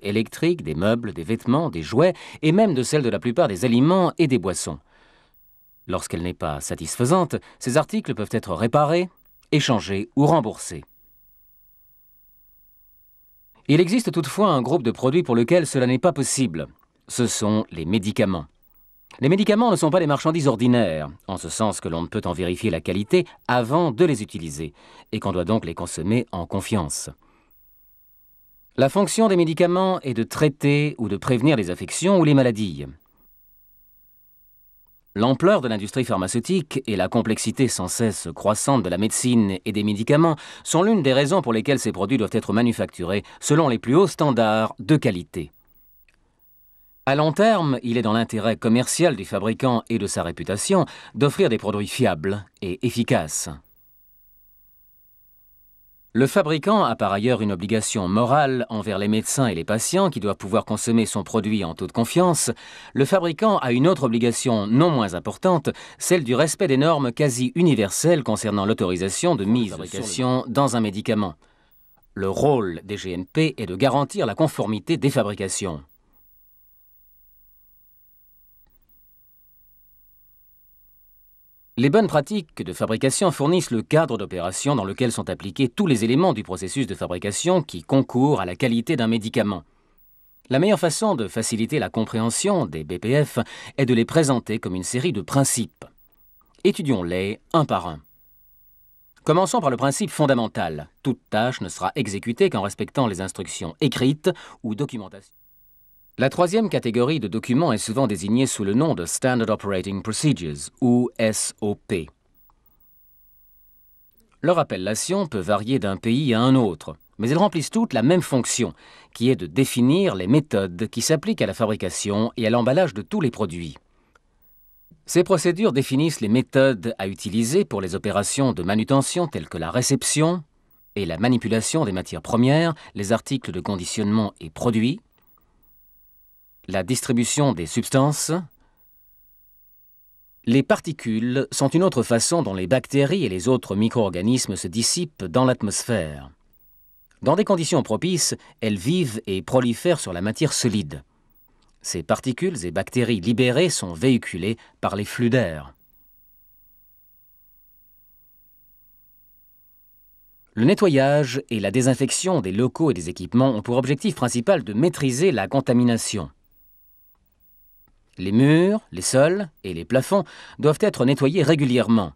électriques, des meubles, des vêtements, des jouets et même de celle de la plupart des aliments et des boissons. Lorsqu'elle n'est pas satisfaisante, ces articles peuvent être réparés, échangés ou remboursés. Il existe toutefois un groupe de produits pour lequel cela n'est pas possible. Ce sont les médicaments. Les médicaments ne sont pas des marchandises ordinaires, en ce sens que l'on ne peut en vérifier la qualité avant de les utiliser, et qu'on doit donc les consommer en confiance. La fonction des médicaments est de traiter ou de prévenir les affections ou les maladies. L'ampleur de l'industrie pharmaceutique et la complexité sans cesse croissante de la médecine et des médicaments sont l'une des raisons pour lesquelles ces produits doivent être manufacturés selon les plus hauts standards de qualité. À long terme, il est dans l'intérêt commercial du fabricant et de sa réputation d'offrir des produits fiables et efficaces. Le fabricant a par ailleurs une obligation morale envers les médecins et les patients qui doivent pouvoir consommer son produit en toute confiance. Le fabricant a une autre obligation non moins importante, celle du respect des normes quasi universelles concernant l'autorisation de mise en fabrication dans un médicament. Le rôle des GMP est de garantir la conformité des fabrications. Les bonnes pratiques de fabrication fournissent le cadre d'opération dans lequel sont appliqués tous les éléments du processus de fabrication qui concourent à la qualité d'un médicament. La meilleure façon de faciliter la compréhension des BPF est de les présenter comme une série de principes. Étudions-les un par un. Commençons par le principe fondamental. Toute tâche ne sera exécutée qu'en respectant les instructions écrites ou documentation. La troisième catégorie de documents est souvent désignée sous le nom de Standard Operating Procedures, ou SOP. Leur appellation peut varier d'un pays à un autre, mais elles remplissent toutes la même fonction, qui est de définir les méthodes qui s'appliquent à la fabrication et à l'emballage de tous les produits. Ces procédures définissent les méthodes à utiliser pour les opérations de manutention telles que la réception et la manipulation des matières premières, les articles de conditionnement et produits, la distribution des substances. Les particules sont une autre façon dont les bactéries et les autres micro-organismes se dissipent dans l'atmosphère. Dans des conditions propices, elles vivent et prolifèrent sur la matière solide. Ces particules et bactéries libérées sont véhiculées par les flux d'air. Le nettoyage et la désinfection des locaux et des équipements ont pour objectif principal de maîtriser la contamination. Les murs, les sols et les plafonds doivent être nettoyés régulièrement.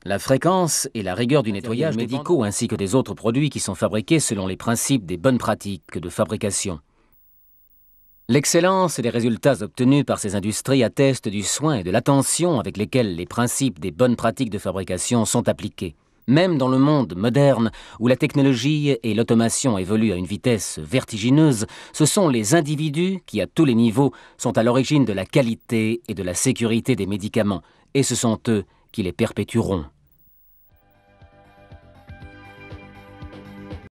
La fréquence et la rigueur du nettoyage médicaux ainsi que des autres produits qui sont fabriqués selon les principes des bonnes pratiques de fabrication. L'excellence et les résultats obtenus par ces industries attestent du soin et de l'attention avec lesquels les principes des bonnes pratiques de fabrication sont appliqués. Même dans le monde moderne, où la technologie et l'automation évoluent à une vitesse vertigineuse, ce sont les individus qui, à tous les niveaux, sont à l'origine de la qualité et de la sécurité des médicaments, et ce sont eux qui les perpétueront.